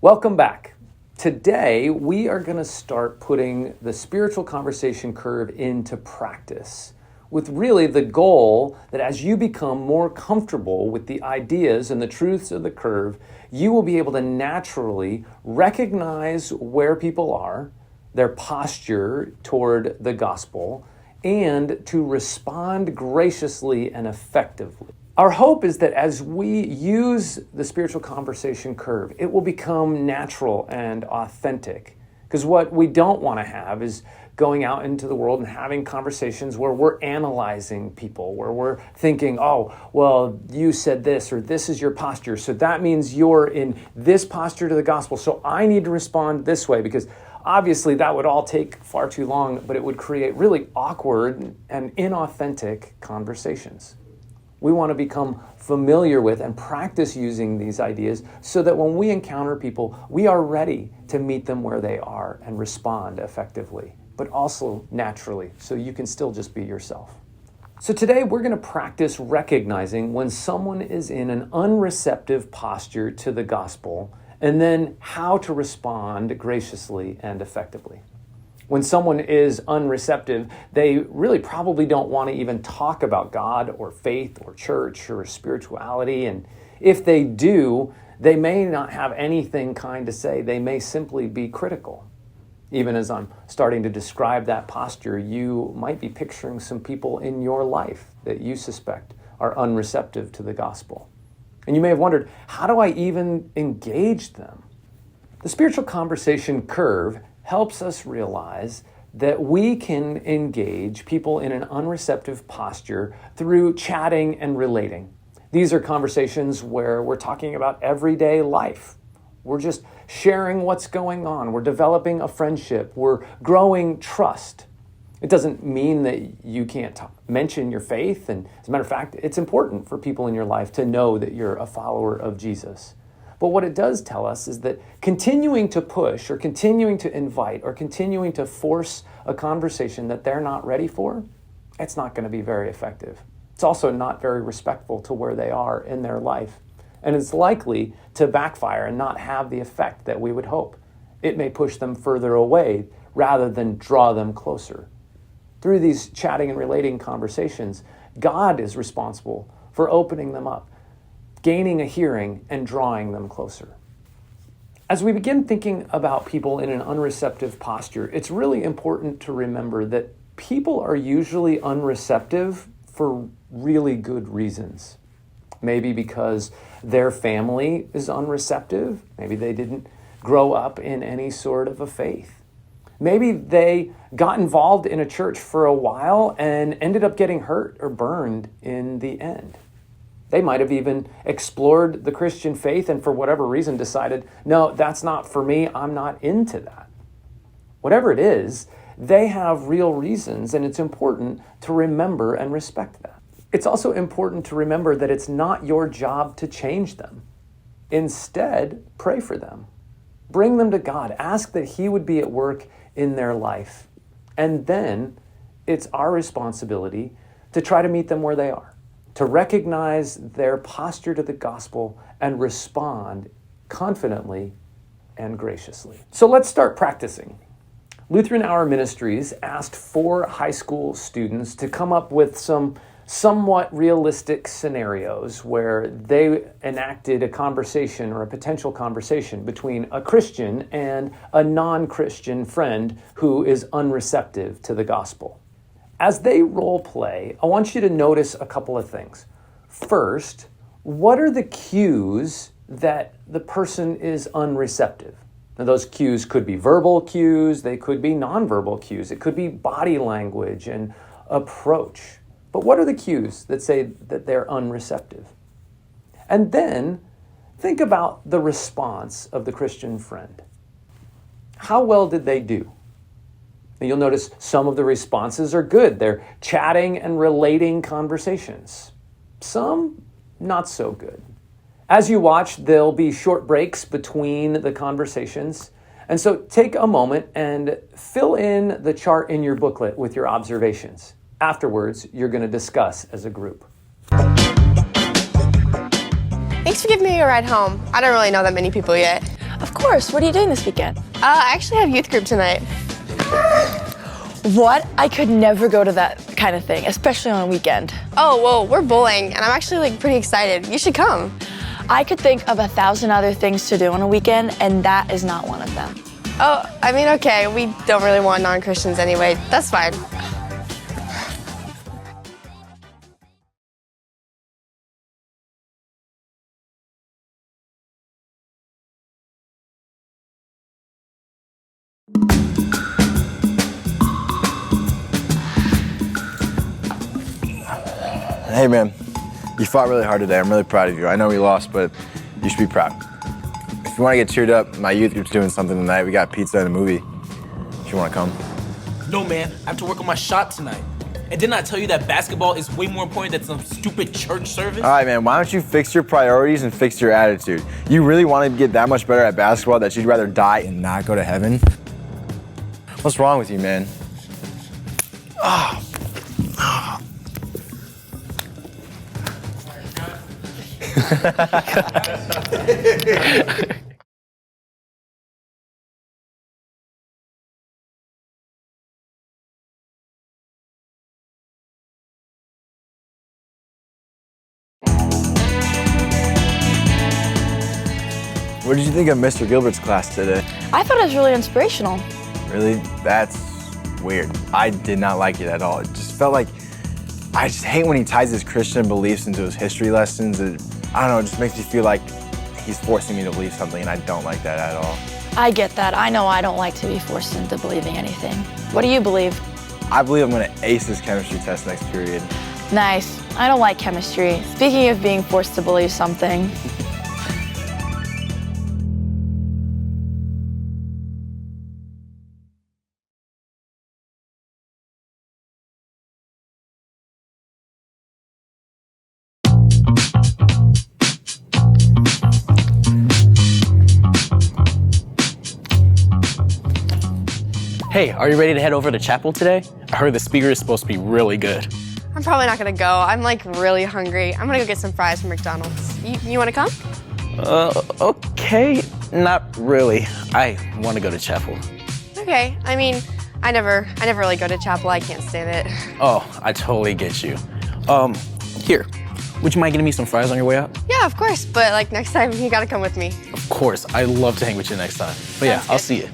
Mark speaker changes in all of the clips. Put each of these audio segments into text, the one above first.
Speaker 1: Welcome back. Today, we are going to start putting the spiritual conversation curve into practice with really the goal that as you become more comfortable with the ideas and the truths of the curve, you will be able to naturally recognize where people are, their posture toward the gospel, and to respond graciously and effectively. Our hope is that as we use the spiritual conversation curve, it will become natural and authentic. Because what we don't want to have is going out into the world and having conversations where we're analyzing people, where we're thinking, oh, well, you said this, or this is your posture, so that means you're in this posture to the gospel, so I need to respond this way, because obviously that would all take far too long, but it would create really awkward and inauthentic conversations. We want to become familiar with and practice using these ideas so that when we encounter people, we are ready to meet them where they are and respond effectively, but also naturally, so you can still just be yourself. So today we're going to practice recognizing when someone is in an unreceptive posture to the gospel, and then how to respond graciously and effectively. When someone is unreceptive, they really probably don't want to even talk about God or faith or church or spirituality. And if they do, they may not have anything kind to say. They may simply be critical. Even as I'm starting to describe that posture, you might be picturing some people in your life that you suspect are unreceptive to the gospel. And you may have wondered, how do I even engage them? The spiritual conversation curve helps us realize that we can engage people in an unreceptive posture through chatting and relating. These are conversations where we're talking about everyday life. We're just sharing what's going on. We're developing a friendship. We're growing trust. It doesn't mean that you can't mention your faith. And as a matter of fact, it's important for people in your life to know that you're a follower of Jesus. But what it does tell us is that continuing to push or continuing to invite or continuing to force a conversation that they're not ready for, it's not going to be very effective. It's also not very respectful to where they are in their life. And it's likely to backfire and not have the effect that we would hope. It may push them further away rather than draw them closer. Through these chatting and relating conversations, God is responsible for opening them up, gaining a hearing, and drawing them closer. As we begin thinking about people in an unreceptive posture, it's really important to remember that people are usually unreceptive for really good reasons. Maybe because their family is unreceptive. Maybe they didn't grow up in any sort of a faith. Maybe they got involved in a church for a while and ended up getting hurt or burned in the end. They might have even explored the Christian faith and for whatever reason decided, no, that's not for me, I'm not into that. Whatever it is, they have real reasons, and it's important to remember and respect that. It's also important to remember that it's not your job to change them. Instead, pray for them. Bring them to God. Ask that He would be at work in their life. And then it's our responsibility to try to meet them where they are, to recognize their posture to the gospel and respond confidently and graciously. So let's start practicing. Lutheran Hour Ministries asked 4 high school students to come up with some somewhat realistic scenarios where they enacted a conversation or a potential conversation between a Christian and a non-Christian friend who is unreceptive to the gospel. As they role play, I want you to notice a couple of things. First, what are the cues that the person is unreceptive? Now, those cues could be verbal cues, they could be nonverbal cues, it could be body language and approach. But what are the cues that say that they're unreceptive? And then think about the response of the Christian friend. How well did they do? And you'll notice some of the responses are good. They're chatting and relating conversations. Some, not so good. As you watch, there'll be short breaks between the conversations. And so take a moment and fill in the chart in your booklet with your observations. Afterwards, you're going to discuss as a group.
Speaker 2: Thanks for giving me a ride home. I don't really know that many people yet.
Speaker 3: Of
Speaker 2: course. What are you doing this weekend?
Speaker 3: I actually have youth group tonight.
Speaker 2: What? I could never go to that kind of thing, especially on a weekend.
Speaker 3: Oh, well, we're bowling, and I'm actually pretty excited. You should come.
Speaker 2: I could think of 1,000 other things to do on a weekend, and that is not one of them.
Speaker 3: Oh, I mean, okay, we don't really want non-Christians anyway. That's fine.
Speaker 4: Hey man, you fought really hard today. I'm really proud of you. I know we lost, but you should be proud. If you want to get cheered up, my youth group's doing something tonight. We got pizza and a movie. If you want to come.
Speaker 5: No man, I have to work on my shot tonight. And didn't I tell you that basketball is way more important than some stupid church service?
Speaker 4: All right man, why don't you fix your priorities and fix your attitude? You really want to get that much better at basketball that you'd rather die and not go to heaven? What's wrong with you, man? What did you think of Mr. Gilbert's class today?
Speaker 2: I thought it was really inspirational.
Speaker 4: Really? That's weird. I did not like it at all. It just felt like, I just hate when he ties his Christian beliefs into his history lessons. I don't know, it just makes me feel like he's forcing me to believe something, and I don't like that at all.
Speaker 2: I get that. I know I don't like to be forced into believing anything. What do you believe?
Speaker 4: I believe I'm gonna ace this chemistry test next period.
Speaker 2: Nice. I don't like chemistry. Speaking of being forced to believe something,
Speaker 6: Hey, are you ready to head over to chapel today? I heard the speaker is supposed to be really good.
Speaker 3: I'm probably not gonna go. I'm really hungry. I'm gonna go get some fries from McDonald's. You wanna come?
Speaker 6: Okay, not really. I want to go to chapel.
Speaker 3: Okay, I mean, I never really go to chapel. I can't stand it.
Speaker 6: Oh, I totally get you. Here, would you mind getting me some fries on your way out?
Speaker 3: Yeah, of course, but next time you gotta come with me.
Speaker 6: Of course, I'd love to hang with you next time. But yeah,
Speaker 3: Sounds
Speaker 6: I'll
Speaker 3: good.
Speaker 6: see you.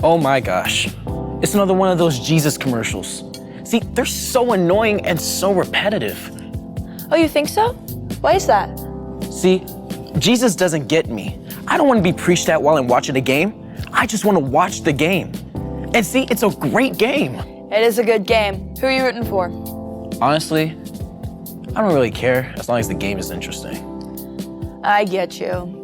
Speaker 6: Oh my gosh, it's another one of those Jesus commercials. See, they're so annoying and so repetitive.
Speaker 2: oh, you think so? Why is that?
Speaker 6: See, Jesus doesn't get me. I don't want to be preached at while I'm watching a game. I just want to watch the game. And see, it's a great game.
Speaker 2: It is a good game. Who are you rooting for?
Speaker 6: Honestly, I don't really care as long as the game is interesting.
Speaker 2: I get you.